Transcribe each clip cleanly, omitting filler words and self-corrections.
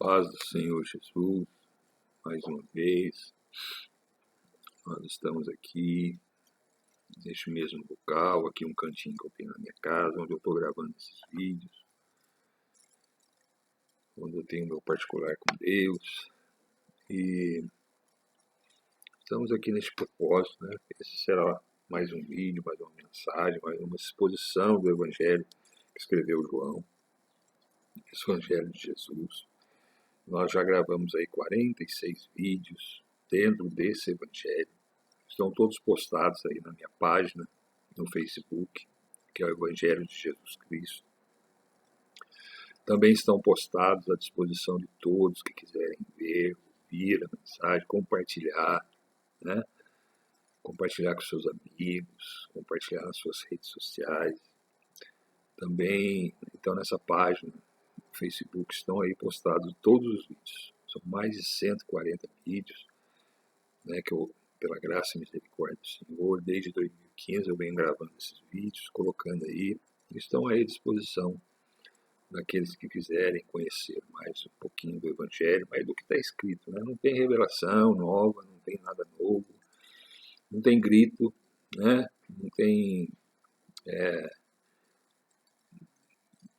Paz do Senhor Jesus, mais uma vez, nós estamos aqui, neste mesmo local, aqui um cantinho que eu tenho na minha casa, onde eu estou gravando esses vídeos, onde eu tenho meu particular com Deus, e estamos aqui neste propósito, né? Esse será mais um vídeo, mais uma mensagem, mais uma exposição do Evangelho que escreveu João, esse Evangelho de Jesus. Nós já gravamos aí 46 vídeos dentro desse Evangelho. Estão todos postados aí na minha página, no Facebook, que é o Evangelho de Jesus Cristo. Também estão postados à disposição de todos que quiserem ver, ouvir a mensagem, compartilhar, né? Compartilhar com seus amigos, compartilhar nas suas redes sociais. Também, então, nessa página no Facebook estão aí postados todos os vídeos. São mais de 140 vídeos, né, que eu, pela graça e misericórdia do Senhor, desde 2015 eu venho gravando esses vídeos, colocando aí, estão aí à disposição daqueles que quiserem conhecer mais um pouquinho do Evangelho, mais do que está escrito, né? Não tem revelação nova, não tem nada novo, não tem grito, né? Não tem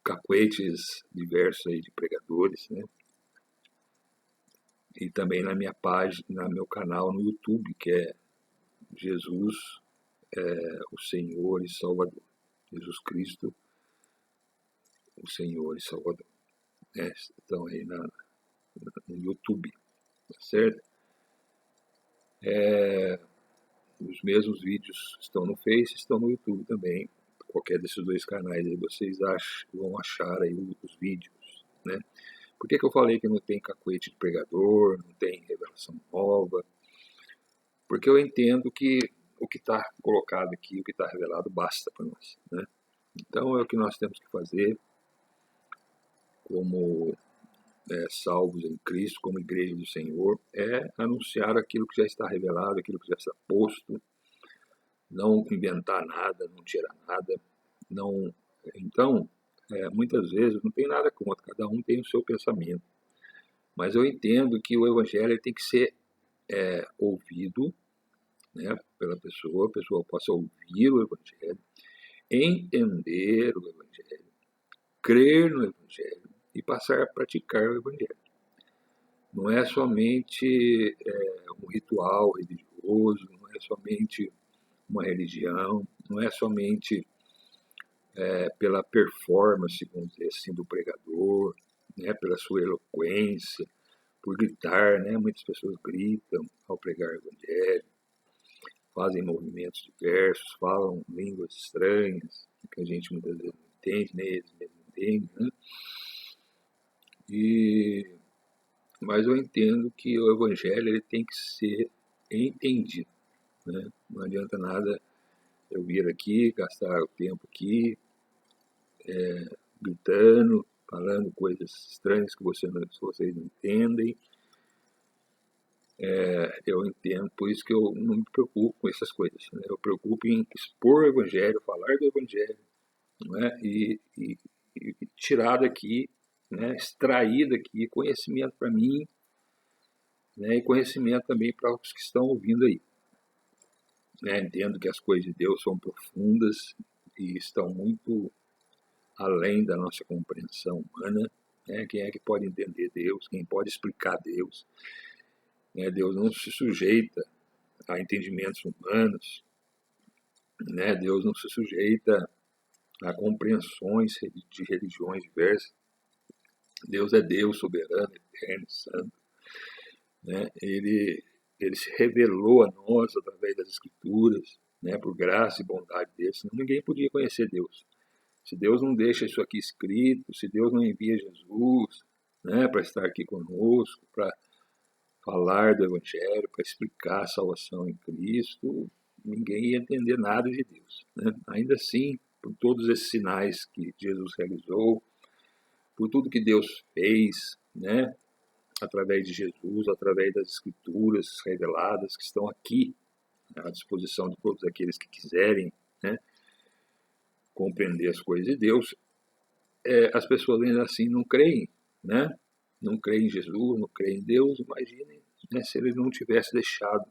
cacuetes diversos aí de pregadores, né? E também na minha página, no meu canal no YouTube, que é Jesus, o Senhor e Salvador. Jesus Cristo, o Senhor e Salvador. Né? Estão aí no YouTube, tá certo? Os mesmos vídeos estão no Face, estão no YouTube também. Qualquer desses dois canais aí vocês vão achar aí os vídeos, né? Por que eu falei que não tem cacuete de pregador, não tem revelação nova? Porque eu entendo que o que está colocado aqui, o que está revelado, basta para nós, né? Então é o que nós temos que fazer como salvos em Cristo, como igreja do Senhor, é anunciar aquilo que já está revelado, aquilo que já está posto, não inventar nada, não tirar nada, não. Então, muitas vezes não tem nada contra, cada um tem o seu pensamento, mas eu entendo que o Evangelho tem que ser ouvido, né, pela pessoa, a pessoa possa ouvir o Evangelho, entender o Evangelho, crer no Evangelho e passar a praticar o Evangelho. Não é somente um ritual religioso, não é somente uma religião, não é somente pela performance, vamos dizer assim, do pregador, né, pela sua eloquência, por gritar, né? Muitas pessoas gritam ao pregar o Evangelho, fazem movimentos diversos, falam línguas estranhas, que a gente muitas vezes não entende, nem eles mesmos entendem, né? Mas eu entendo que o Evangelho ele tem que ser entendido, né? Não adianta nada eu vir aqui, gastar o tempo aqui, gritando, falando coisas estranhas que vocês não entendem. Eu entendo, por isso que eu não me preocupo com essas coisas, né? Eu me preocupo em expor o Evangelho, falar do Evangelho, né? E tirar daqui, né? Extrair daqui conhecimento para mim, né? E conhecimento também para os que estão ouvindo aí. Né? Entendo que as coisas de Deus são profundas e estão muito além da nossa compreensão humana. Né? Quem é que pode entender Deus? Quem pode explicar Deus? Né? Deus não se sujeita a entendimentos humanos, né? Deus não se sujeita a compreensões de religiões diversas. Deus é Deus soberano, eterno, santo, né? Ele se revelou a nós através das Escrituras, né? Por graça e bondade dele, senão ninguém podia conhecer Deus. Se Deus não deixa isso aqui escrito, se Deus não envia Jesus, né, para estar aqui conosco, para falar do Evangelho, para explicar a salvação em Cristo, ninguém ia entender nada de Deus. Né? Ainda assim, por todos esses sinais que Jesus realizou, por tudo que Deus fez, né, através de Jesus, através das Escrituras reveladas que estão aqui, né, à disposição de todos aqueles que quiserem, né, compreender as coisas de Deus, as pessoas ainda assim não creem, né? não crê em Jesus, não crê em Deus, imagine, né, se ele não tivesse deixado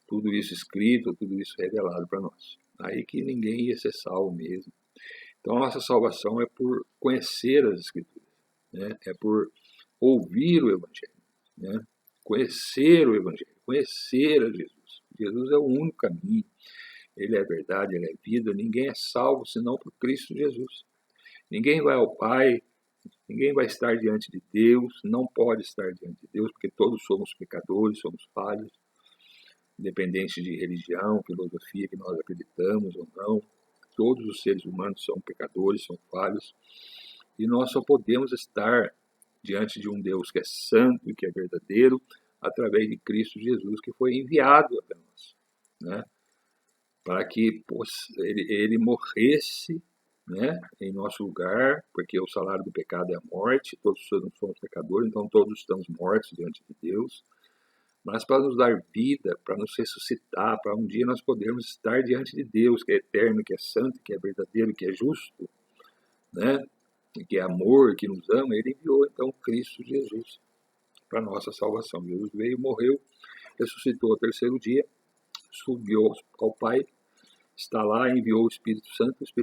tudo isso escrito, tudo isso revelado para nós. Aí que ninguém ia ser salvo mesmo. Então a nossa salvação é por conhecer as Escrituras, né? É por ouvir o Evangelho, né? Conhecer o Evangelho, conhecer a Jesus. Jesus é o único caminho, ele é a verdade, ele é a vida, ninguém é salvo senão por Cristo Jesus. Ninguém vai ao Pai, ninguém vai estar diante de Deus, não pode estar diante de Deus, porque todos somos pecadores, somos falhos, independente de religião, filosofia que nós acreditamos ou não. Todos os seres humanos são pecadores, são falhos, e nós só podemos estar diante de um Deus que é santo e que é verdadeiro através de Cristo Jesus, que foi enviado até nós, né? Para que ele morresse, né, em nosso lugar, porque o salário do pecado é a morte, todos somos pecadores, então todos estamos mortos diante de Deus, mas para nos dar vida, para nos ressuscitar, para um dia nós podermos estar diante de Deus, que é eterno, que é santo, que é verdadeiro, que é justo, né, que é amor, que nos ama. Ele enviou então Cristo Jesus para a nossa salvação. Jesus veio, morreu, ressuscitou ao terceiro dia, subiu ao Pai, está lá, enviou o Espírito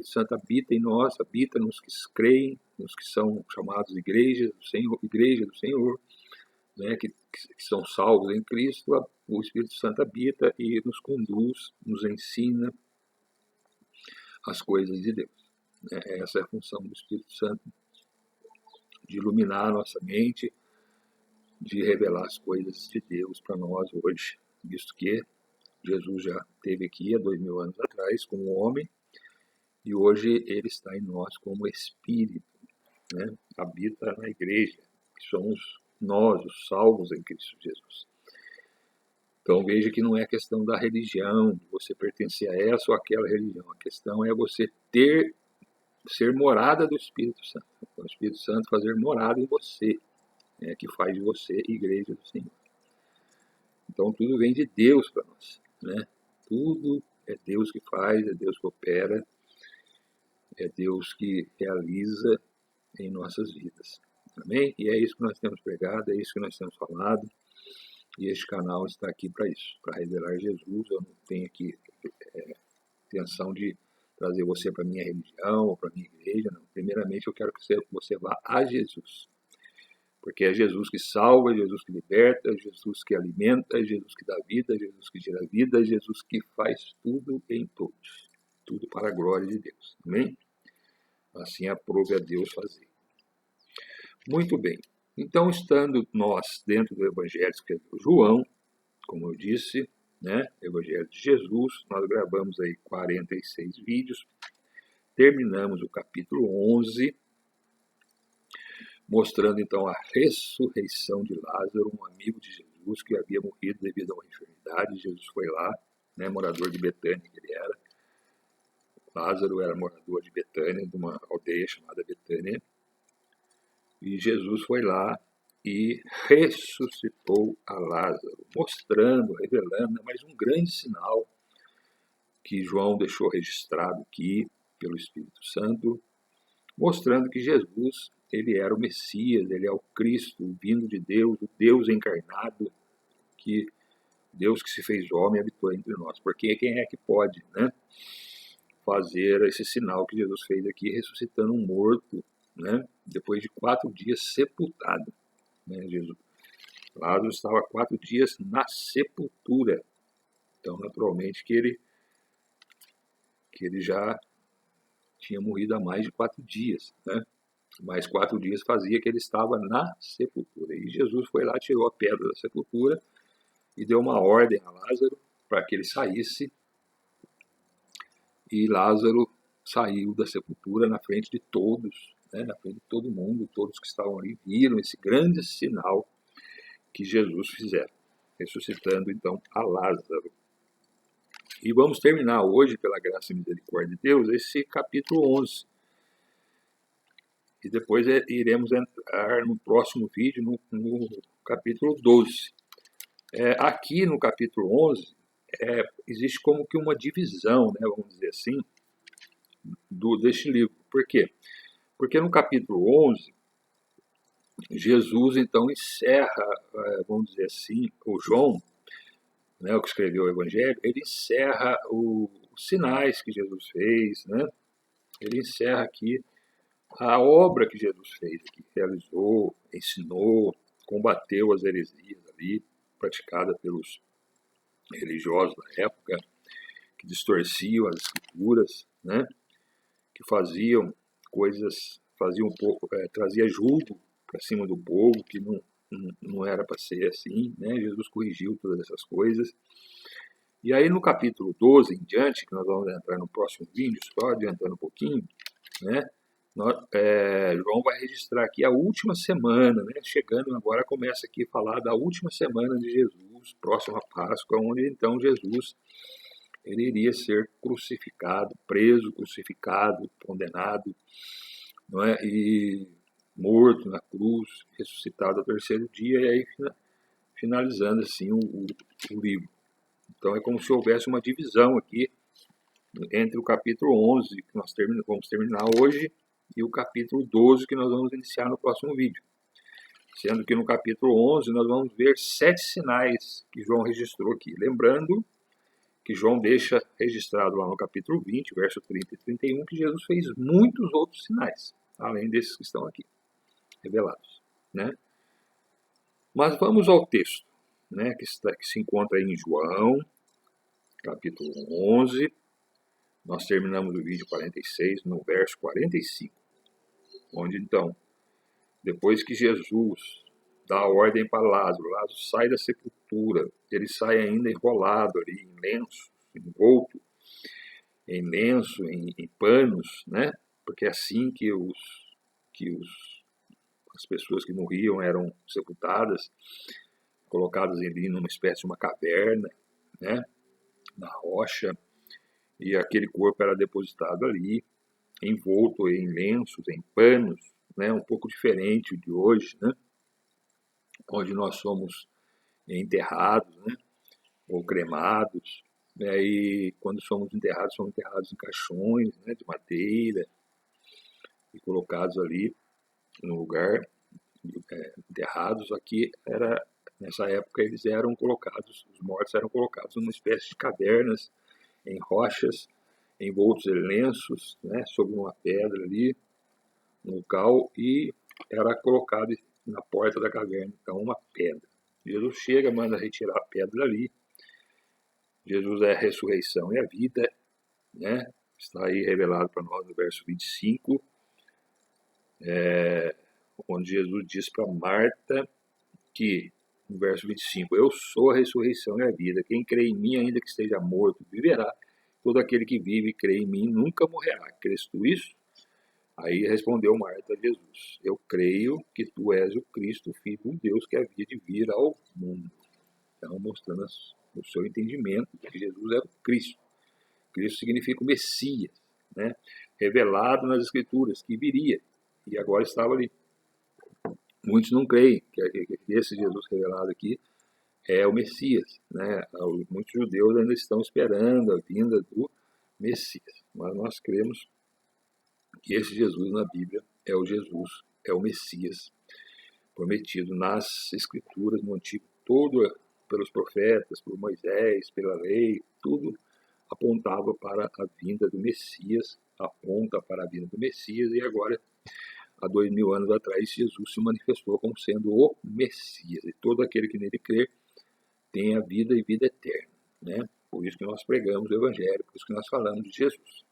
Santo habita em nós, habita nos que creem, nos que são chamados igreja do Senhor, né, que são salvos em Cristo. O Espírito Santo habita e nos conduz, nos ensina as coisas de Deus. Essa é a função do Espírito Santo, de iluminar a nossa mente, de revelar as coisas de Deus para nós hoje, visto que Jesus já esteve aqui há 2000 anos atrás como homem, e hoje ele está em nós como Espírito, né? Habita na igreja, que somos nós, os salvos em Cristo Jesus. Então veja que não é questão da religião, de você pertencer a essa ou aquela religião. A questão é você ser morada do Espírito Santo. O Espírito Santo fazer morada em você, né, que faz de você igreja do Senhor. Então tudo vem de Deus para nós, né? Tudo é Deus que faz, é Deus que opera, é Deus que realiza em nossas vidas. Amém? E é isso que nós temos pregado, é isso que nós temos falado. E este canal está aqui para isso, para revelar Jesus. Eu não tenho aqui intenção de trazer você para a minha religião ou para a minha igreja. Não. Primeiramente, eu quero que você vá a Jesus. Porque é Jesus que salva, é Jesus que liberta, é Jesus que alimenta, é Jesus que dá vida, é Jesus que gera vida, é Jesus que faz tudo em todos. Tudo para a glória de Deus. Amém? Assim aprove a Deus fazer. Muito bem. Então, estando nós dentro do Evangelho que escreveu João, como eu disse, né, Evangelho de Jesus, nós gravamos aí 46 vídeos, terminamos o capítulo 11, mostrando então a ressurreição de Lázaro, um amigo de Jesus que havia morrido devido a uma enfermidade. Jesus foi lá, né, morador de Betânia que ele era. Lázaro era morador de Betânia, de uma aldeia chamada Betânia. E Jesus foi lá e ressuscitou a Lázaro, mostrando, revelando, mais um grande sinal que João deixou registrado aqui pelo Espírito Santo, mostrando que Jesus, ele era o Messias, ele é o Cristo, o vindo de Deus, o Deus encarnado, que Deus que se fez homem habitou entre nós. Porque quem é que pode, né, fazer esse sinal que Jesus fez aqui, ressuscitando um morto, né, depois de 4 dias sepultado, né, Jesus. Lázaro estava 4 dias na sepultura, então naturalmente que ele já tinha morrido há mais de 4 dias, né? Mais 4 dias fazia que ele estava na sepultura. E Jesus foi lá, tirou a pedra da sepultura e deu uma ordem a Lázaro para que ele saísse. E Lázaro saiu da sepultura na frente de todos, né? Na frente de todo mundo. Todos que estavam ali viram esse grande sinal que Jesus fizera, ressuscitando então a Lázaro. E vamos terminar hoje, pela graça e misericórdia de Deus, esse capítulo 11. E depois iremos entrar no próximo vídeo, no capítulo 12. Aqui no capítulo 11, existe como que uma divisão, né, vamos dizer assim, deste livro. Por quê? Porque no capítulo 11, Jesus então encerra, vamos dizer assim, o João, né, o que escreveu o Evangelho, ele encerra os sinais que Jesus fez, né? Ele encerra aqui a obra que Jesus fez aqui, realizou, ensinou, combateu as heresias ali, praticadas pelos religiosos da época, que distorciam as escrituras, né? Que faziam coisas, faziam um pouco, trazia julgo para cima do povo, que não era para ser assim, né? Jesus corrigiu todas essas coisas. E aí no capítulo 12 em diante, que nós vamos entrar no próximo vídeo, só adiantando um pouquinho, né? João vai registrar aqui a última semana, né? Chegando agora, começa aqui a falar da última semana de Jesus, próxima Páscoa, onde então Jesus ele iria ser crucificado, preso, crucificado, condenado, não é? E morto na cruz, ressuscitado ao terceiro dia, e aí finalizando assim o livro. Então é como se houvesse uma divisão aqui entre o capítulo 11, que nós vamos terminar hoje, e o capítulo 12, que nós vamos iniciar no próximo vídeo. Sendo que no capítulo 11 nós vamos ver 7 sinais que João registrou aqui. Lembrando que João deixa registrado lá no capítulo 20, verso 30 e 31, que Jesus fez muitos outros sinais, além desses que estão aqui, revelados, né? Mas vamos ao texto, né, que se encontra aí em João, capítulo 11. Nós terminamos o vídeo 46 no verso 45, onde então, depois que Jesus dá a ordem para Lázaro, Lázaro sai da sepultura, ele sai ainda enrolado ali em lenço, envolto em lenço, em panos, né? Porque é assim que as pessoas que morriam eram sepultadas, colocadas ali numa espécie de uma caverna, né? Na rocha, e aquele corpo era depositado ali, envolto em lenços, em panos, né? Um pouco diferente de hoje, né? Onde nós somos enterrados, né? Ou cremados, né? E quando somos enterrados em caixões, né? De madeira, e colocados ali no lugar, enterrados. Aqui era, nessa época eles eram colocados, os mortos eram colocados numa espécie de cavernas, em rochas, envoltos em lenços, né? Sobre uma pedra ali, no local, e era colocado na porta da caverna, então, uma pedra. Jesus chega, manda retirar a pedra ali. Jesus é a ressurreição e a vida, né? Está aí revelado para nós no verso 25, onde Jesus diz para Marta que, no verso 25, eu sou a ressurreição e a vida. Quem crê em mim, ainda que esteja morto, viverá. Todo aquele que vive e crê em mim nunca morrerá. Crês tu isso? Aí respondeu Marta a Jesus, eu creio que tu és o Cristo, o Filho de Deus, que havia de vir ao mundo. Então, mostrando o seu entendimento de que Jesus era o Cristo. Cristo significa o Messias, né? Revelado nas Escrituras, que viria. E agora estava ali. Muitos não creem que esse Jesus revelado aqui é o Messias, né? Muitos judeus ainda estão esperando a vinda do Messias. Mas nós cremos que esse Jesus na Bíblia é o Jesus, é o Messias prometido nas Escrituras, no Antigo, todo pelos profetas, por Moisés, pela lei, tudo apontava para a vinda do Messias, aponta para a vinda do Messias, e agora, há 2000 anos atrás, Jesus se manifestou como sendo o Messias, e todo aquele que nele crê tem a vida e vida eterna, né? Por isso que nós pregamos o Evangelho, por isso que nós falamos de Jesus.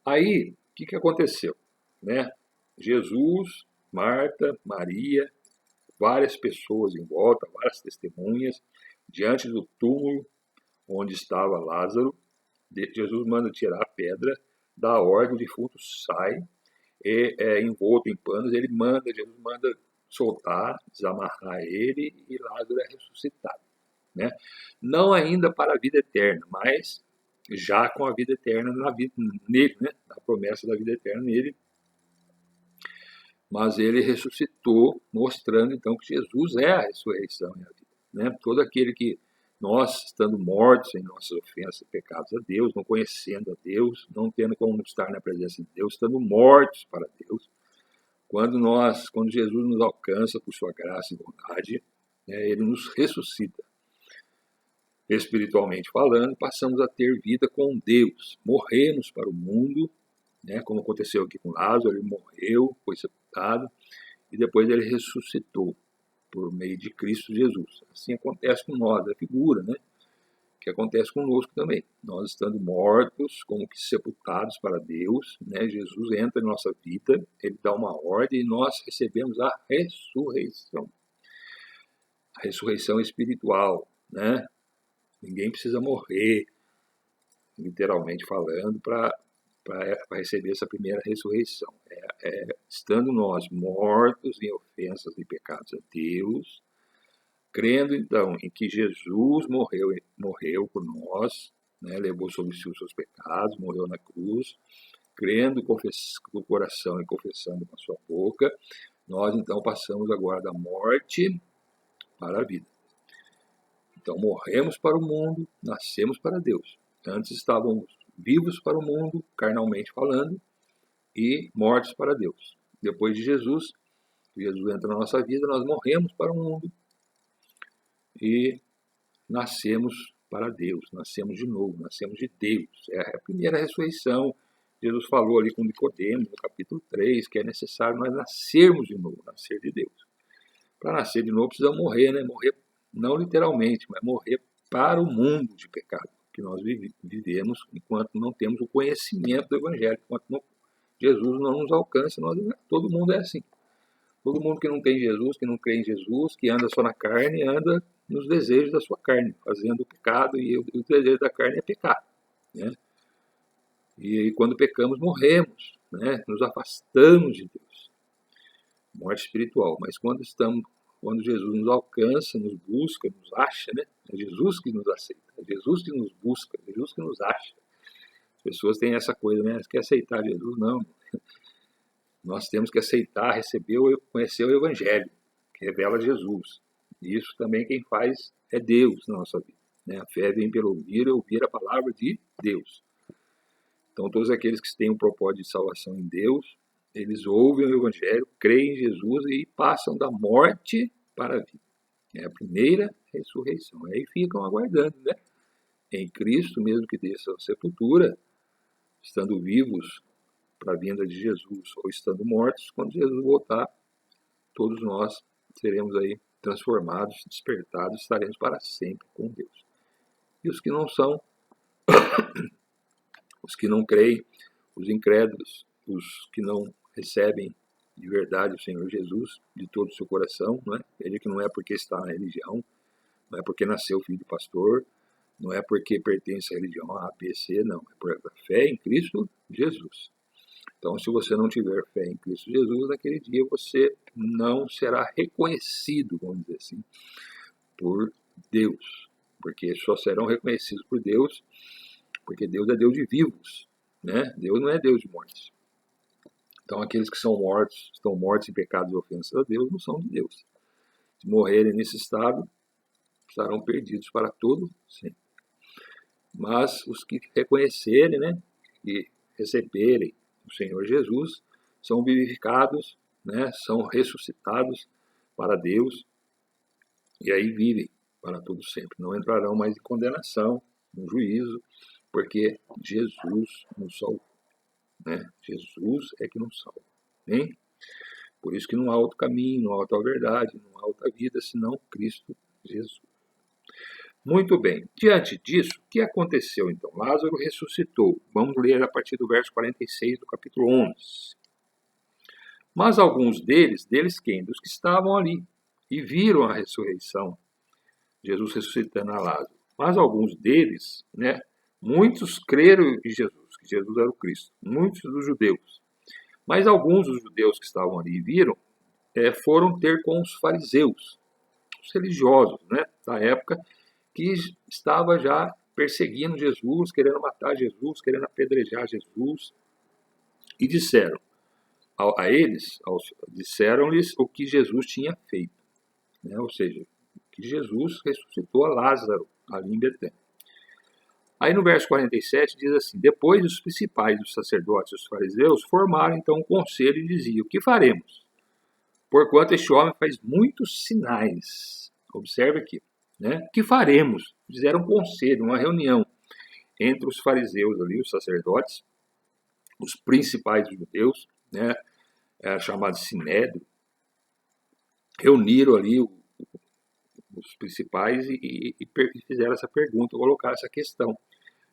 Aí, o que aconteceu? Né? Jesus, Marta, Maria, várias pessoas em volta, várias testemunhas, diante do túmulo onde estava Lázaro. Jesus manda tirar a pedra, dá a ordem, o defunto sai, envolto em panos, Jesus manda soltar, desamarrar ele, e Lázaro é ressuscitado. Né? Não ainda para a vida eterna, mas já com a vida eterna nele, né? A promessa da vida eterna nele. Mas ele ressuscitou, mostrando então que Jesus é a ressurreição e a vida. Né? Todo aquele que nós, estando mortos em nossas ofensas e pecados a Deus, não conhecendo a Deus, não tendo como estar na presença de Deus, estando mortos para Deus, Quando Jesus nos alcança por sua graça e bondade, né, ele nos ressuscita. Espiritualmente falando, passamos a ter vida com Deus. Morremos para o mundo, né, como aconteceu aqui com Lázaro, ele morreu, foi sepultado, e depois ele ressuscitou por meio de Cristo Jesus. Assim acontece com nós, a figura, né, que acontece conosco também. Nós estando mortos, como que sepultados para Deus, né, Jesus entra em nossa vida, ele dá uma ordem e nós recebemos a ressurreição. A ressurreição espiritual, né? Ninguém precisa morrer, literalmente falando, para receber essa primeira ressurreição. Estando nós mortos em ofensas e pecados a Deus, crendo então em que Jesus morreu por nós, né, levou sobre si os seus pecados, morreu na cruz, crendo com o coração e confessando com a sua boca, nós então passamos agora da morte para a vida. Então morremos para o mundo, nascemos para Deus. Antes estávamos vivos para o mundo, carnalmente falando, e mortos para Deus. Depois de Jesus entra na nossa vida, nós morremos para o mundo e nascemos para Deus, nascemos de novo, nascemos de Deus. É a primeira ressurreição. Jesus falou ali com Nicodemos, no capítulo 3, que é necessário nós nascermos de novo, nascer de Deus. Para nascer de novo precisa morrer, né? Morrer não literalmente, mas morrer para o mundo de pecado que nós vivemos enquanto não temos o conhecimento do Evangelho, enquanto Jesus não nos alcança, todo mundo é assim. Todo mundo que não tem Jesus, que não crê em Jesus, que anda só na carne, anda nos desejos da sua carne, fazendo o pecado, e o desejo da carne é pecar, né? E quando pecamos, morremos, né? Nos afastamos de Deus. Morte espiritual. Mas quando Jesus nos alcança, nos busca, nos acha, né? É Jesus que nos aceita, é Jesus que nos busca, é Jesus que nos acha. As pessoas têm essa coisa, né? Você quer aceitar Jesus? Não. Nós temos que aceitar, conhecer o Evangelho, que revela Jesus. E isso também quem faz é Deus na nossa vida, né? A fé vem pelo ouvir e ouvir a palavra de Deus. Então todos aqueles que têm um propósito de salvação em Deus, eles ouvem o Evangelho, creem em Jesus e passam da morte para a vida. É a primeira ressurreição. Aí ficam aguardando, né? Em Cristo, mesmo que desça a sepultura, estando vivos para a vinda de Jesus ou estando mortos, quando Jesus voltar, todos nós seremos aí transformados, despertados, estaremos para sempre com Deus. E os que não são, os que não creem, os incrédulos, os que não recebem de verdade o Senhor Jesus de todo o seu coração, não é? Veja que não é porque está na religião, não é porque nasceu filho de pastor, não é porque pertence à religião A, B, C, não. É por fé em Cristo Jesus. Então, se você não tiver fé em Cristo Jesus, naquele dia você não será reconhecido, vamos dizer assim, por Deus. Porque só serão reconhecidos por Deus, porque Deus é Deus de vivos, né? Deus não é Deus de mortes. Então, aqueles que são mortos, estão mortos em pecados e ofensas a Deus, não são de Deus. Se morrerem nesse estado, estarão perdidos para todo sempre. Mas os que reconhecerem, né, e receberem o Senhor Jesus, são vivificados, né, são ressuscitados para Deus, e aí vivem para todo sempre. Não entrarão mais em condenação, no juízo, porque Jesus nos salvou, né? Jesus é que nos salva, hein? Por isso que não há outro caminho, não há outra verdade, não há outra vida, senão Cristo Jesus. Muito bem. Diante disso, o que aconteceu então? Lázaro ressuscitou. Vamos ler a partir do verso 46 do capítulo 11. Mas alguns deles quem? Dos que estavam ali e viram a ressurreição, Jesus ressuscitando a Lázaro. Mas alguns deles, né, muitos creram em Jesus, que Jesus era o Cristo, muitos dos judeus. Mas alguns dos judeus que estavam ali e viram, foram ter com os fariseus, os religiosos, né, da época, que estava já perseguindo Jesus, querendo matar Jesus, querendo apedrejar Jesus, e disseram a eles, disseram-lhes o que Jesus tinha feito, né? Ou seja, que Jesus ressuscitou a Lázaro ali em Betânia. Aí no verso 47 diz assim: depois os principais dos sacerdotes e os fariseus formaram então um conselho e diziam: o que faremos? Porquanto este homem faz muitos sinais. Observe aqui, né? O que faremos? Fizeram um conselho, uma reunião entre os fariseus ali, os sacerdotes, os principais judeus, né? Era chamado Sinédrio, reuniram ali os principais e fizeram essa pergunta, colocaram essa questão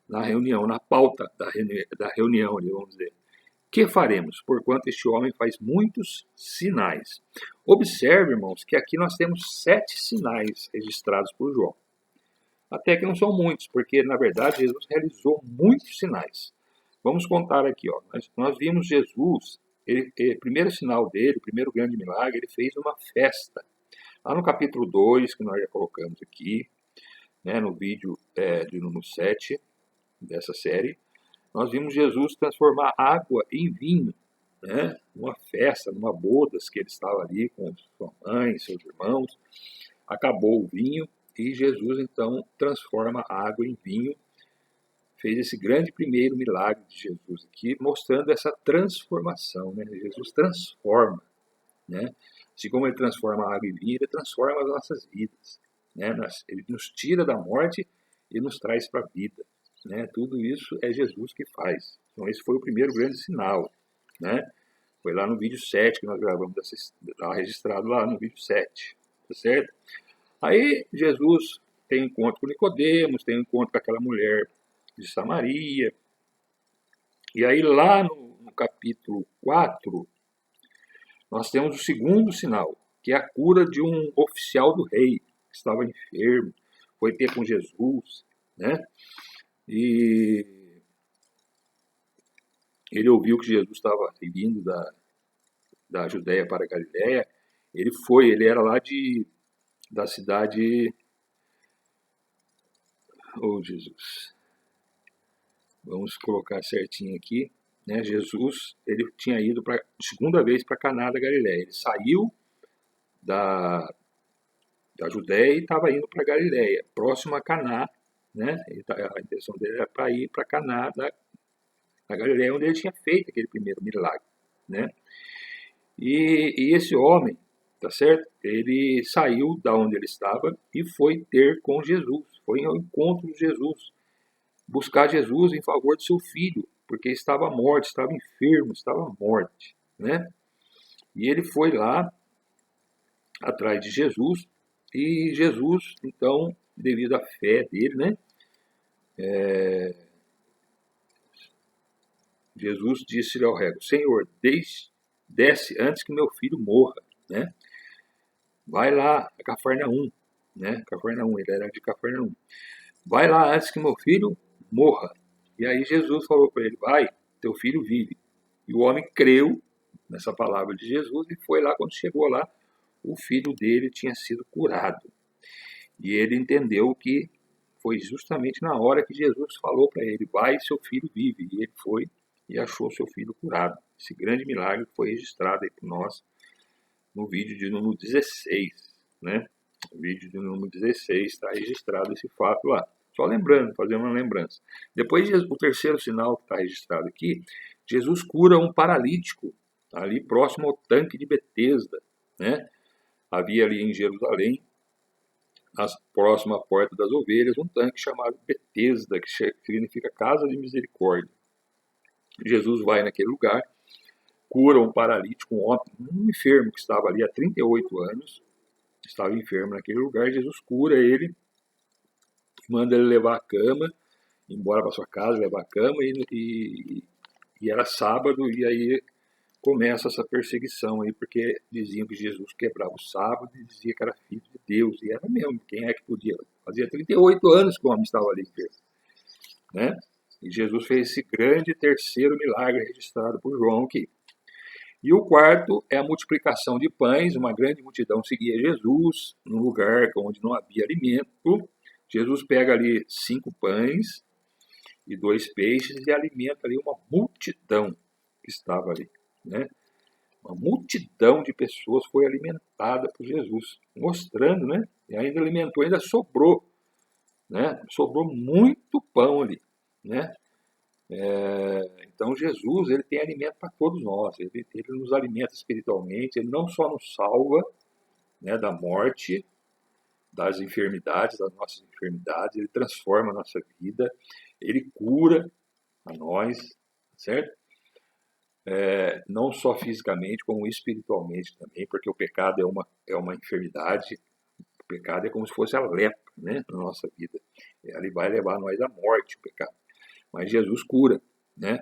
na reunião, na pauta da reunião ali, vamos dizer. Que faremos, porquanto este homem faz muitos sinais? Observe, irmãos, que aqui nós temos 7 sinais registrados por João. Até que não são muitos, porque na verdade Jesus realizou muitos sinais. Vamos contar aqui, ó. Nós vimos Jesus, o primeiro sinal dele, o primeiro grande milagre, ele fez uma festa. Lá no capítulo 2, que nós já colocamos aqui, né, no vídeo de número 7 dessa série, nós vimos Jesus transformar água em vinho, né, numa festa, numa bodas que ele estava ali com sua mãe, seus irmãos. Acabou o vinho e Jesus então transforma a água em vinho. Fez esse grande primeiro milagre de Jesus aqui, mostrando essa transformação, né? Jesus transforma, né? Assim como ele transforma a água em vinho, ele transforma as nossas vidas, né? Ele nos tira da morte e nos traz para a vida, né? Tudo isso é Jesus que faz. Então esse foi o primeiro grande sinal, né? Foi lá no vídeo 7 que nós gravamos, está registrado lá no vídeo 7, tá certo? Aí Jesus tem encontro com Nicodemos, tem encontro com aquela mulher de Samaria. E aí lá no capítulo 4, nós temos o segundo sinal, que é a cura de um oficial do rei, que estava enfermo, foi ter com Jesus, né? E ele ouviu que Jesus estava vindo da Judéia para a Galiléia. Ele era lá da cidade... Oh, Jesus... Vamos colocar certinho aqui, né? Jesus, ele tinha ido segunda vez para Caná da Galiléia. Ele saiu da Judéia e estava indo para Galiléia, próximo a Caná, né? A intenção dele era para ir para Caná da Galiléia, onde ele tinha feito aquele primeiro milagre, né? E esse homem, tá certo? Ele saiu da onde ele estava e foi ter com Jesus, foi ao encontro de Jesus, buscar Jesus em favor de seu filho, porque estava morto, estava enfermo, estava morto, né? E ele foi lá atrás de Jesus, e Jesus, então, devido à fé dele, né? Jesus disse-lhe ao rego: Senhor, desce antes que meu filho morra, né? Vai lá a Cafarnaum, né? Cafarnaum, ele era de Cafarnaum. Vai lá antes que meu filho morra. E aí Jesus falou para ele: vai, teu filho vive. E o homem creu nessa palavra de Jesus e foi lá. Quando chegou lá, o filho dele tinha sido curado. E ele entendeu que foi justamente na hora que Jesus falou para ele: vai, seu filho vive. E ele foi e achou seu filho curado. Esse grande milagre foi registrado aí por nós no vídeo de número 16, né? No vídeo de número 16 está registrado esse fato lá. Só lembrando, fazendo uma lembrança. Depois, o terceiro sinal que está registrado aqui, Jesus cura um paralítico ali próximo ao tanque de Betesda, né? Havia ali em Jerusalém, próximo à Porta das Ovelhas, um tanque chamado Betesda, que significa Casa de Misericórdia. Jesus vai naquele lugar, cura um paralítico, um enfermo que estava ali há 38 anos, estava enfermo naquele lugar. Jesus cura ele, manda ele levar a cama, ir embora para sua casa, levar a cama, e era sábado, e aí começa essa perseguição aí, porque diziam que Jesus quebrava o sábado e dizia que era filho de Deus, e era mesmo, quem é que podia? Fazia 38 anos que o homem estava ali enfermo, né? E Jesus fez esse grande terceiro milagre registrado por João aqui. E o quarto é a multiplicação de pães. Uma grande multidão seguia Jesus num lugar onde não havia alimento. Jesus pega ali 5 pães e 2 peixes e alimenta ali uma multidão que estava ali, né? Uma multidão de pessoas foi alimentada por Jesus, mostrando, né? E ainda alimentou, ainda sobrou né? Sobrou muito pão ali, né? Então Jesus, ele tem alimento para todos nós, ele nos alimenta espiritualmente, ele não só nos salva, né, da morte, das enfermidades, das nossas enfermidades, ele transforma a nossa vida, ele cura a nós, certo? Não só fisicamente, como espiritualmente também, porque o pecado é uma enfermidade, o pecado é como se fosse a lepra, né, na nossa vida. Ele vai levar nós à morte, o pecado. Mas Jesus cura, né?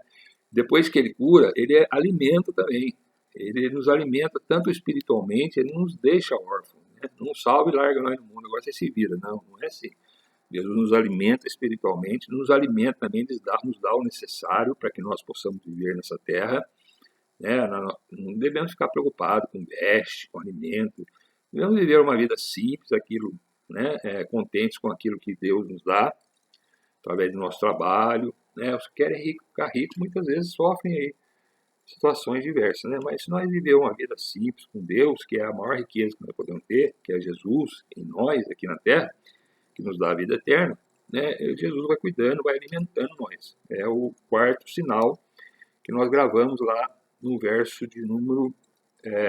Depois que ele cura, ele alimenta também. Ele nos alimenta tanto espiritualmente, ele não nos deixa órfãos, né? Não salva e larga nós no mundo, agora você se vira. Não, não é assim. Jesus nos alimenta espiritualmente, nos alimenta também, nos dá o necessário para que nós possamos viver nessa terra, né? Não devemos ficar preocupados com veste, com alimento. Devemos viver uma vida simples, aquilo, né? Contentes com aquilo que Deus nos dá, através do nosso trabalho, né? Os que querem ficar ricos muitas vezes sofrem aí situações diversas, né? Mas se nós vivermos uma vida simples com Deus, que é a maior riqueza que nós podemos ter, que é Jesus em nós aqui na Terra, que nos dá a vida eterna, né? Jesus vai cuidando, vai alimentando nós. É o quarto sinal que nós gravamos lá no verso de número,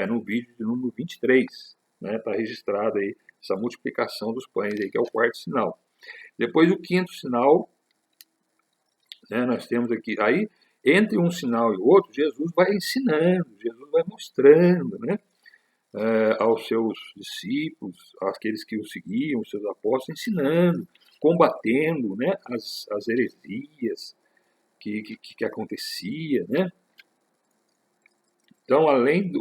no vídeo de número 23, né? Está registrado aí essa multiplicação dos pães aí, que é o quarto sinal. Depois o quinto sinal, né, nós temos aqui, aí entre um sinal e outro, Jesus vai ensinando, Jesus vai mostrando, né, aos seus discípulos, àqueles que o seguiam, os seus apóstolos, ensinando, combatendo, né, as heresias que acontecia, né. Então, além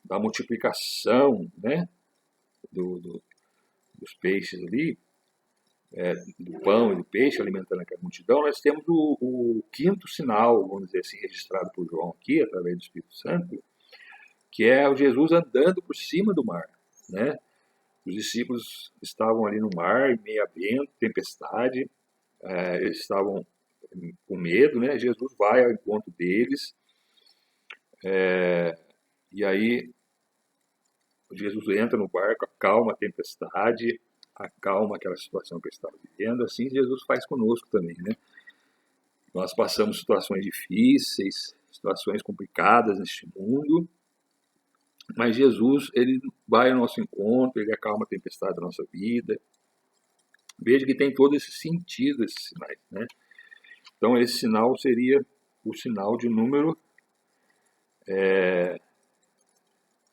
da multiplicação, né, dos peixes ali, do pão e do peixe alimentando aquela multidão, nós temos o quinto sinal, vamos dizer assim, registrado por João aqui, através do Espírito Santo, que é o Jesus andando por cima do mar, né? Os discípulos estavam ali no mar, em meio a vento, tempestade, eles estavam com medo, né? Jesus vai ao encontro deles, e aí Jesus entra no barco, acalma a tempestade, acalma aquela situação que eles estavam vivendo. Assim Jesus faz conosco também, né? Nós passamos situações difíceis, situações complicadas neste mundo, mas Jesus, ele vai ao nosso encontro, ele acalma a tempestade da nossa vida. Veja que tem todo esse sentido, esses sinais, né? Então esse sinal seria o sinal de número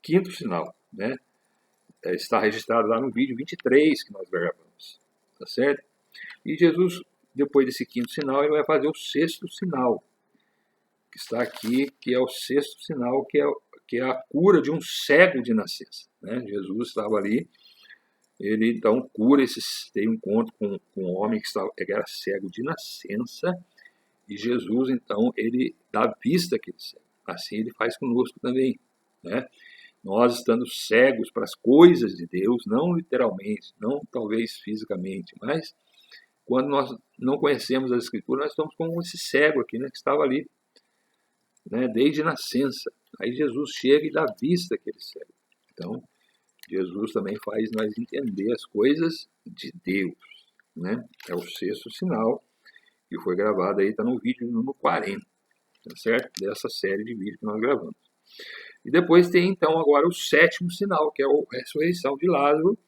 quinto sinal, né? Está registrado lá no vídeo 23 que nós gravamos, tá certo? E Jesus, depois desse quinto sinal, ele vai fazer o sexto sinal, que está aqui, que é o sexto sinal, que é a cura de um cego de nascença, né? Jesus estava ali, ele então cura, tem um encontro com um homem que era cego de nascença, e Jesus então ele dá vista àquele cego. Assim ele faz conosco também, né? Nós estando cegos para as coisas de Deus, não literalmente, não talvez fisicamente, mas quando nós não conhecemos as Escrituras, nós estamos como esse cego aqui, né, que estava ali, né, desde nascença. Aí Jesus chega e dá vista àquele cego. Então, Jesus também faz nós entender as coisas de Deus, né? É o sexto sinal que foi gravado aí, está no vídeo número 40, tá certo? Dessa série de vídeos que nós gravamos. E depois tem então agora o sétimo sinal, que é a ressurreição de Lázaro,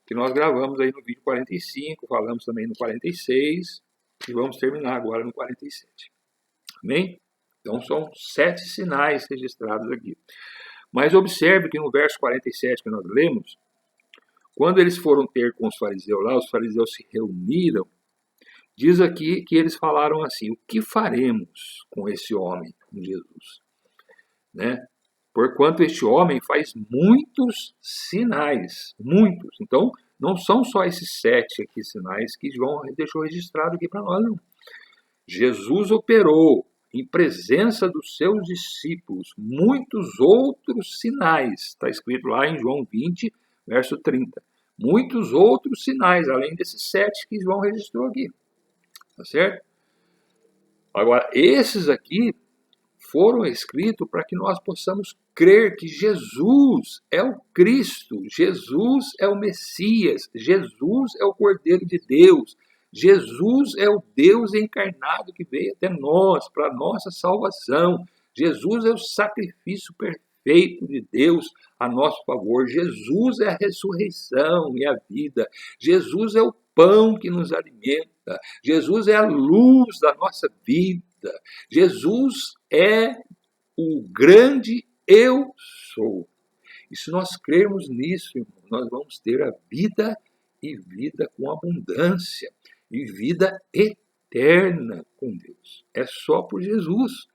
que nós gravamos aí no vídeo 45, falamos também no 46, e vamos terminar agora no 47. Amém? Então são 7 sinais registrados aqui. Mas observe que no verso 47 que nós lemos, quando eles foram ter com os fariseus lá, os fariseus se reuniram, diz aqui que eles falaram assim: o que faremos com esse homem, com Jesus? Né? Porquanto este homem faz muitos sinais, muitos. Então, não são só esses 7 aqui sinais que João deixou registrado aqui para nós, não. Jesus operou em presença dos seus discípulos muitos outros sinais. Está escrito lá em João 20, verso 30. Muitos outros sinais, além desses 7 que João registrou aqui. Tá certo? Agora, esses aqui foram escritos para que nós possamos crer que Jesus é o Cristo, Jesus é o Messias, Jesus é o Cordeiro de Deus, Jesus é o Deus encarnado que veio até nós para a nossa salvação. Jesus é o sacrifício perfeito de Deus a nosso favor. Jesus é a ressurreição e a vida. Jesus é o pão que nos alimenta. Jesus é a luz da nossa vida. Jesus é o grande eu sou. E se nós crermos nisso, irmão, nós vamos ter a vida e vida com abundância e vida eterna com Deus. É só por Jesus.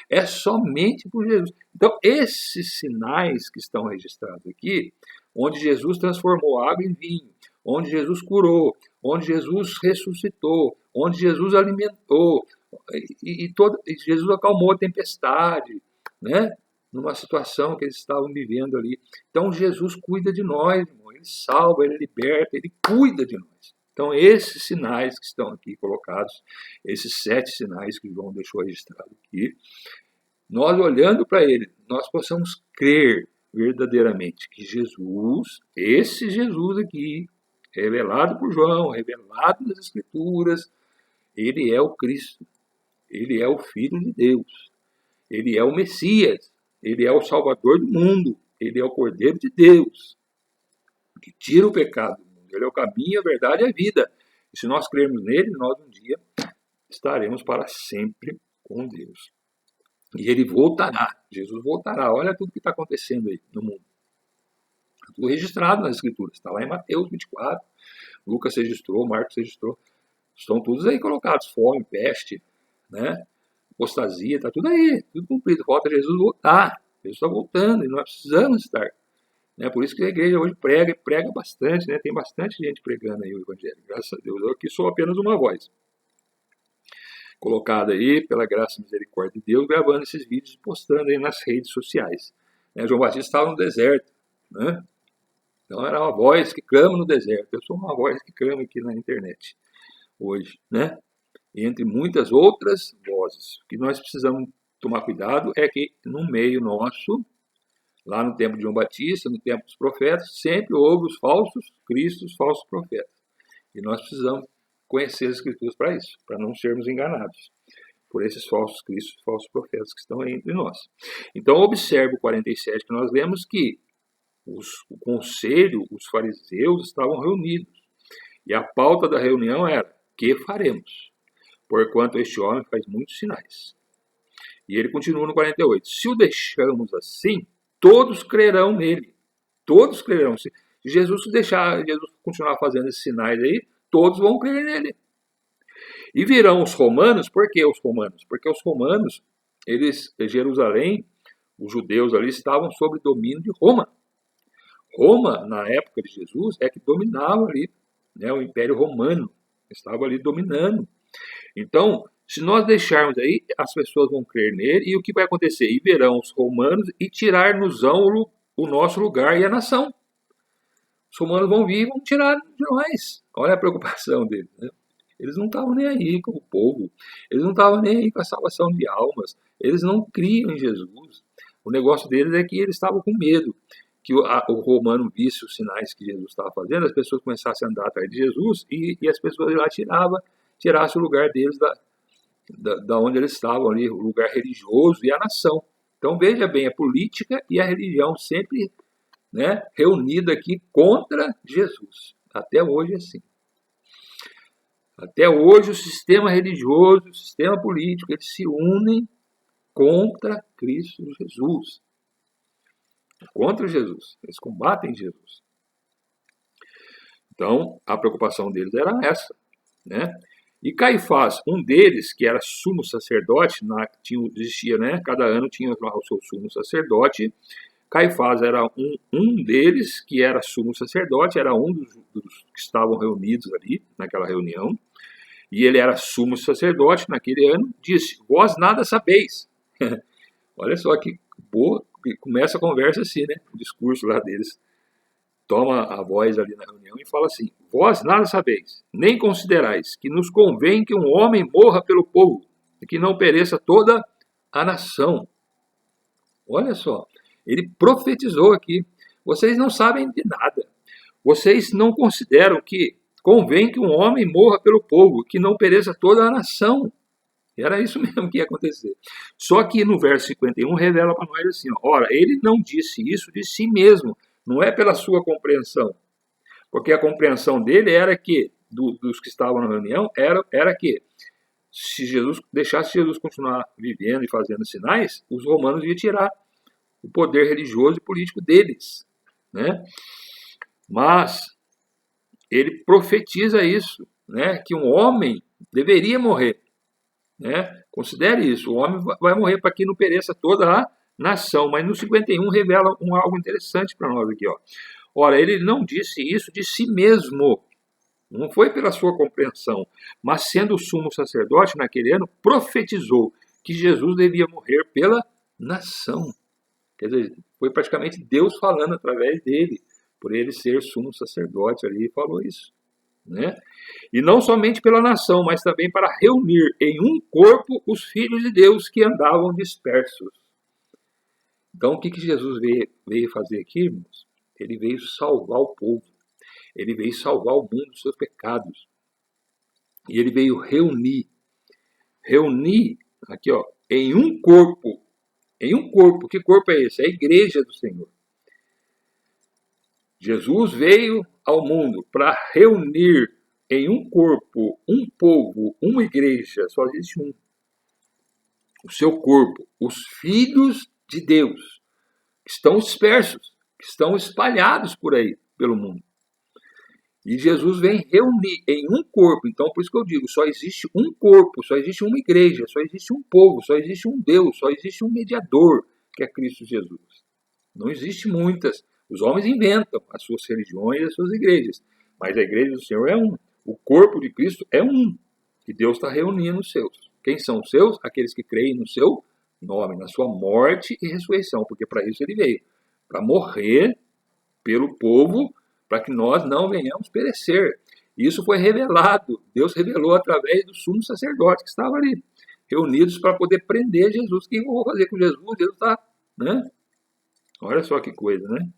É somente por Jesus. Então, esses sinais que estão registrados aqui, onde Jesus transformou água em vinho, onde Jesus curou, onde Jesus ressuscitou, onde Jesus alimentou, e Jesus acalmou a tempestade, né? Numa situação que eles estavam vivendo ali. Então, Jesus cuida de nós, irmão. Ele salva, ele liberta, ele cuida de nós. Então, esses sinais que estão aqui colocados, esses 7 sinais que João deixou registrado aqui, nós olhando para ele, nós possamos crer verdadeiramente que Jesus, esse Jesus aqui, revelado por João, revelado nas Escrituras, ele é o Cristo, ele é o Filho de Deus, ele é o Messias, ele é o Salvador do mundo, ele é o Cordeiro de Deus, que tira o pecado do mundo, ele é o caminho, a verdade e a vida. E se nós crermos nele, nós um dia estaremos para sempre com Deus. E ele voltará, Jesus voltará. Olha tudo que está acontecendo aí no mundo. Tudo registrado nas Escrituras. Está lá em Mateus 24, Lucas registrou, Marcos registrou. Estão todos aí colocados. Fome, peste, né? Apostasia, está tudo aí, tudo cumprido. Falta Jesus voltar. Jesus está voltando e nós precisamos estar. Né? Por isso que a igreja hoje prega, e prega bastante, né? Tem bastante gente pregando aí o Evangelho. Graças a Deus. Eu aqui sou apenas uma voz colocada aí, pela graça e misericórdia de Deus, gravando esses vídeos e postando aí nas redes sociais. João Batista estava no deserto, né? Então era uma voz que clama no deserto. Eu sou uma voz que clama aqui na internet hoje, né? E entre muitas outras vozes. O que nós precisamos tomar cuidado é que no meio nosso, lá no tempo de João Batista, no tempo dos profetas, sempre houve os falsos cristos, falsos profetas. E nós precisamos conhecer as Escrituras para isso, para não sermos enganados por esses falsos cristos, falsos profetas que estão aí entre nós. Então, observe o 47, que nós vemos que o conselho, os fariseus estavam reunidos. E a pauta da reunião era: que faremos? Porquanto este homem faz muitos sinais. E ele continua no 48. Se o deixamos assim, todos crerão nele. Todos crerão. Se Jesus continuar fazendo esses sinais aí, todos vão crer nele. E virão os romanos. Por que os romanos? Porque os romanos, Jerusalém, os judeus ali estavam sob domínio de Roma. Roma, na época de Jesus, é que dominava ali, né, o Império Romano. Estava ali dominando. Então, se nós deixarmos aí, as pessoas vão crer nele. E o que vai acontecer? E verão os romanos e tirar-nos-ão o nosso lugar e a nação. Os romanos vão vir e vão tirar de nós. Olha a preocupação deles, né? Eles não estavam nem aí com o povo. Eles não estavam nem aí com a salvação de almas. Eles não criam em Jesus. O negócio deles é que eles estavam com medo que o romano visse os sinais que Jesus estava fazendo, as pessoas começassem a andar atrás de Jesus e as pessoas lá tirassem o lugar deles da onde eles estavam ali, o lugar religioso e a nação. Então veja bem, a política e a religião sempre, né, reunida aqui contra Jesus. Até hoje é assim. Até hoje o sistema religioso, o sistema político, eles se unem contra Cristo Jesus. Contra Jesus. Eles combatem Jesus. Então, a preocupação deles era essa, né? E Caifás, um deles, que era sumo sacerdote, existia, né? Cada ano tinha lá o seu sumo sacerdote. Caifás era um deles, que era sumo sacerdote, era um dos que estavam reunidos ali, naquela reunião. E ele era sumo sacerdote naquele ano, disse: vós nada sabeis. Olha só que boa, começa a conversa assim, né? O discurso lá deles. Toma a voz ali na reunião e fala assim: vós nada sabeis, nem considerais que nos convém que um homem morra pelo povo, e que não pereça toda a nação. Olha só, ele profetizou aqui. Vocês não sabem de nada. Vocês não consideram que convém que um homem morra pelo povo, que não pereça toda a nação. Era isso mesmo que ia acontecer. Só que no verso 51 revela para nós assim, ó, ora, ele não disse isso de si mesmo, não é pela sua compreensão. Porque a compreensão dele era que, dos que estavam na reunião, era que se Jesus deixasse Jesus continuar vivendo e fazendo sinais, os romanos iam tirar o poder religioso e político deles, né? Mas ele profetiza isso, né? Que um homem deveria morrer, né? Considere isso, o homem vai morrer para que não pereça toda a nação. Mas no 51 revela algo interessante para nós aqui, ó. Ora, ele não disse isso de si mesmo, não foi pela sua compreensão, mas sendo o sumo sacerdote naquele ano, profetizou que Jesus devia morrer pela nação. Quer dizer, foi praticamente Deus falando através dele, por ele ser sumo sacerdote ali, falou isso, né? E não somente pela nação, mas também para reunir em um corpo os filhos de Deus que andavam dispersos. Então, o que Jesus veio fazer aqui, irmãos? Ele veio salvar o povo. Ele veio salvar o mundo dos seus pecados. E ele veio reunir, aqui ó, em um corpo. Em um corpo. Que corpo é esse? É a igreja do Senhor. Jesus veio ao mundo para reunir em um corpo, um povo, uma igreja. Só existe um. O seu corpo. Os filhos de Deus. Que estão dispersos. Que estão espalhados por aí, pelo mundo. E Jesus vem reunir em um corpo. Então, por isso que eu digo, só existe um corpo, só existe uma igreja, só existe um povo, só existe um Deus, só existe um mediador, que é Cristo Jesus. Não existe muitas. Os homens inventam as suas religiões e as suas igrejas. Mas a igreja do Senhor é um. O corpo de Cristo é um. Que Deus está reunindo os seus. Quem são os seus? Aqueles que creem no seu nome, na sua morte e ressurreição. Porque para isso ele veio. Para morrer pelo povo, para que nós não venhamos perecer. Isso foi revelado, Deus revelou através do sumo sacerdote que estava ali, reunidos para poder prender Jesus. O que eu vou fazer com Jesus? Deus está, né? Olha só que coisa, né?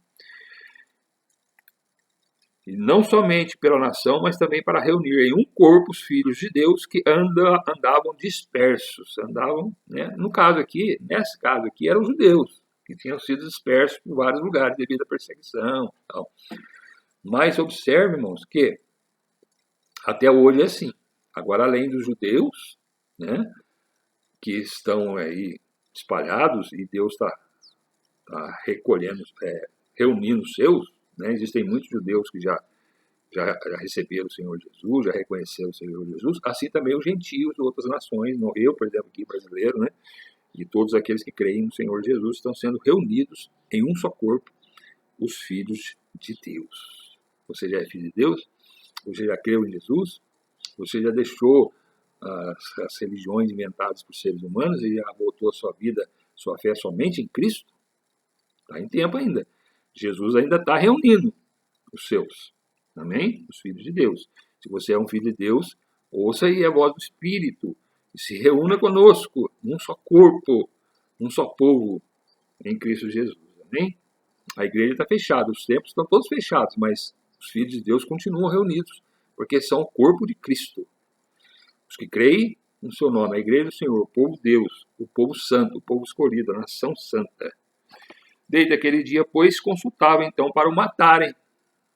E não somente pela nação, mas também para reunir em um corpo os filhos de Deus que andavam dispersos, andavam, né? No caso aqui, nesse caso aqui, eram os judeus, que tinham sido dispersos por vários lugares devido à perseguição e tal. Mas observe, irmãos, que até hoje é assim. Agora, além dos judeus, né, que estão aí espalhados e Deus está recolhendo, reunindo os seus, né, existem muitos judeus que já receberam o Senhor Jesus, já reconheceram o Senhor Jesus, assim também os gentios de outras nações, eu, por exemplo, aqui brasileiro, né, e todos aqueles que creem no Senhor Jesus estão sendo reunidos em um só corpo, os filhos de Deus. Você já é filho de Deus? Você já creu em Jesus? Você já deixou as religiões inventadas por seres humanos e já voltou a sua vida, sua fé somente em Cristo? Está em tempo ainda. Jesus ainda está reunindo os seus. Amém? Os filhos de Deus. Se você é um filho de Deus, ouça aí a voz do Espírito e se reúna conosco num só corpo, num só povo em Cristo Jesus. Amém? A igreja está fechada, os templos estão todos fechados, mas os filhos de Deus continuam reunidos, porque são o corpo de Cristo. Os que creem no seu nome, a igreja do Senhor, o povo de Deus, o povo santo, o povo escolhido, a nação santa. Desde aquele dia, pois, consultavam então para o matarem.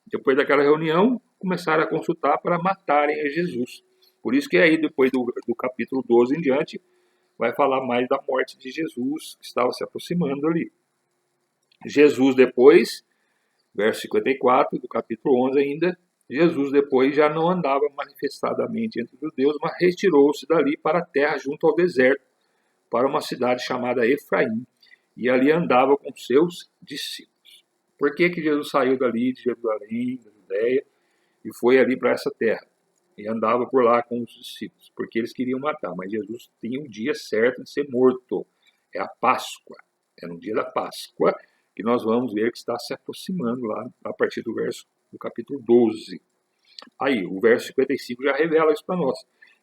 Depois daquela reunião, começaram a consultar para matarem a Jesus. Por isso que aí, depois do capítulo 12 em diante, vai falar mais da morte de Jesus, que estava se aproximando ali. Jesus depois, verso 54 do capítulo 11 ainda, Jesus depois já não andava manifestadamente entre os judeus, mas retirou-se dali para a terra junto ao deserto, para uma cidade chamada Efraim, e ali andava com seus discípulos. Por que Jesus saiu dali de Jerusalém, da Judéia, e foi ali para essa terra? E andava por lá com os discípulos, porque eles queriam matar, mas Jesus tinha um dia certo de ser morto. É a Páscoa, é no dia da Páscoa, que nós vamos ver que está se aproximando lá, a partir do capítulo 12. Aí, o verso 55 já revela isso para nós.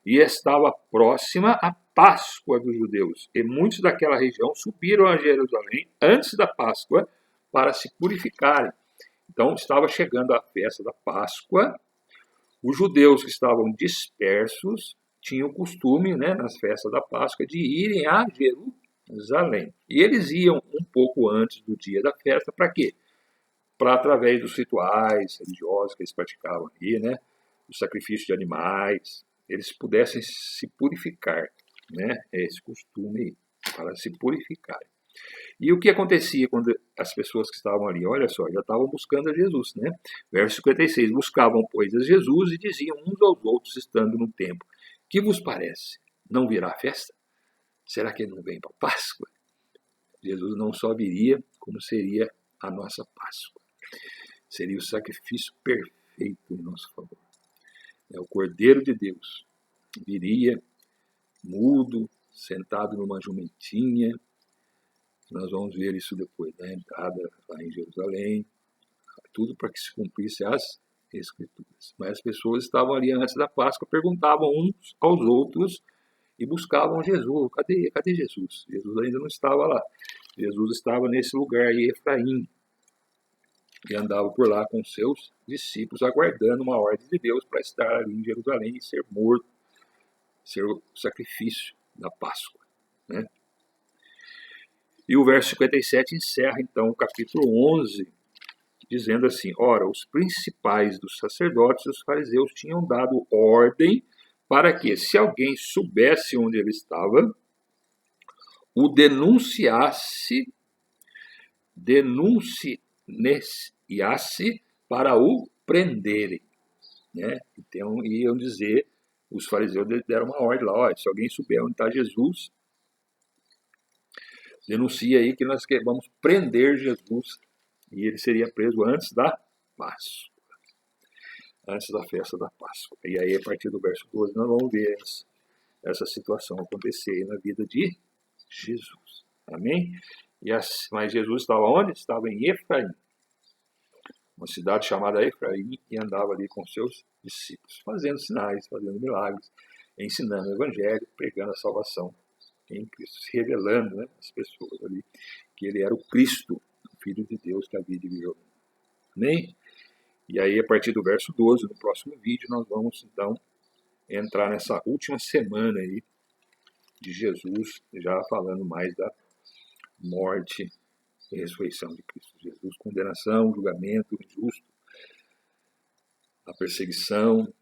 e estava próxima a Páscoa dos judeus, e muitos daquela região subiram a Jerusalém antes da Páscoa para se purificarem. Então estava chegando a festa da Páscoa. Os judeus que estavam dispersos tinham o costume, né, nas festas da Páscoa, de irem a Jerusalém. E eles iam um pouco antes do dia da festa, para quê? Para, através dos rituais religiosos que eles praticavam ali, né, o sacrifício de animais, eles pudessem se purificar, né, esse costume aí, para se purificar. E o que acontecia quando as pessoas que estavam ali, olha só, já estavam buscando a Jesus, né? Verso 56, buscavam, pois, a Jesus e diziam uns aos outros, estando no templo, que vos parece? Não virá a festa? Será que ele não vem para a Páscoa? Jesus não só viria, como seria a nossa Páscoa. Seria o sacrifício perfeito em nosso favor. O Cordeiro de Deus viria mudo, sentado numa jumentinha. Nós vamos ver isso depois, da entrada lá em Jerusalém, tudo para que se cumprisse as Escrituras. Mas as pessoas estavam ali antes da Páscoa, perguntavam uns aos outros e buscavam Jesus. Cadê Jesus? Jesus ainda não estava lá. Jesus estava nesse lugar aí, Efraim, e andava por lá com seus discípulos, aguardando uma ordem de Deus para estar ali em Jerusalém e ser morto, ser o sacrifício da Páscoa, né? E o verso 57 encerra, então, o capítulo 11, dizendo assim, ora, os principais dos sacerdotes e os fariseus tinham dado ordem para que, se alguém soubesse onde ele estava, o denunciasse para o prenderem, né? Então, iam dizer, os fariseus deram uma ordem lá, olha, se alguém souber onde está Jesus, denuncia aí que nós vamos prender Jesus, e ele seria preso antes da Páscoa, antes da festa da Páscoa. E aí, a partir do verso 12, nós vamos ver essa situação acontecer na vida de Jesus. Amém? Mas Jesus estava onde? Estava em Efraim, uma cidade chamada Efraim, e andava ali com seus discípulos, fazendo sinais, fazendo milagres, ensinando o Evangelho, pregando a salvação em Cristo, se revelando, né, às pessoas ali que ele era o Cristo, o Filho de Deus que havia de vir ao mundo. Amém? E aí, a partir do verso 12, no próximo vídeo, nós vamos, então, entrar nessa última semana aí de Jesus, já falando mais da morte e ressurreição de Cristo Jesus. Condenação, julgamento injusto, a perseguição,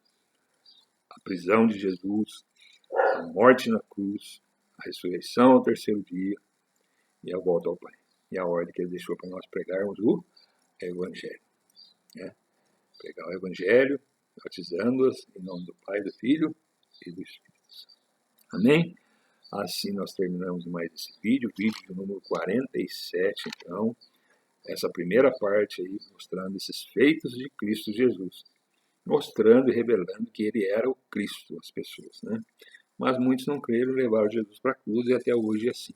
a prisão de Jesus, a morte na cruz, a ressurreição ao terceiro dia e a volta ao Pai. E a ordem que ele deixou para nós pregarmos o Evangelho, né? Pregar o Evangelho, batizando-as em nome do Pai, do Filho e do Espírito Santo. Amém? Assim nós terminamos mais esse vídeo de número 47, então, essa primeira parte aí, mostrando esses feitos de Cristo Jesus, mostrando e revelando que ele era o Cristo, as pessoas, né? Mas muitos não creram, levaram Jesus para a cruz e até hoje é assim,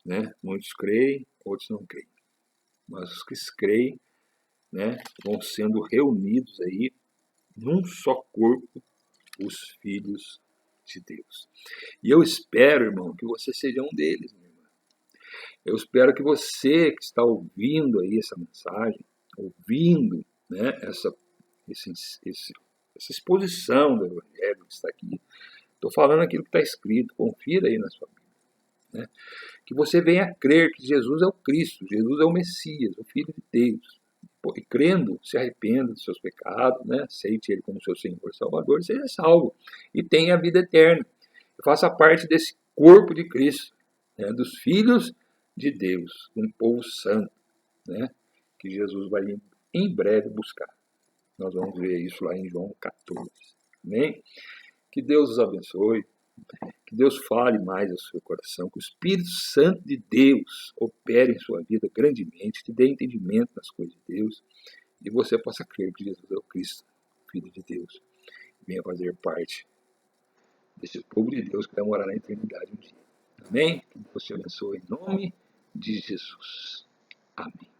né? Muitos creem, outros não creem. Mas os que creem, né, vão sendo reunidos aí num só corpo, os filhos de Deus. E eu espero, irmão, que você seja um deles, minha irmã. Eu espero que você que está ouvindo aí essa mensagem, ouvindo, né, essa exposição do Evangelho que está aqui, estou falando aquilo que está escrito, confira aí na sua Bíblia, né, que você venha a crer que Jesus é o Cristo, Jesus é o Messias, o Filho de Deus. E crendo, se arrependa dos seus pecados, né? Aceite Ele como seu Senhor e Salvador, seja salvo e tenha a vida eterna. Faça parte desse corpo de Cristo, né? Dos filhos de Deus, um povo santo, né? Que Jesus vai em breve buscar. Nós vamos ver isso lá em João 14. Amém? Que Deus os abençoe. Que Deus fale mais ao seu coração, que o Espírito Santo de Deus opere em sua vida grandemente, te dê entendimento das coisas de Deus, e você possa crer que Jesus é o Cristo, Filho de Deus, e venha fazer parte desse povo de Deus que vai morar na eternidade um dia. Amém? Que Deus te abençoe em nome de Jesus. Amém.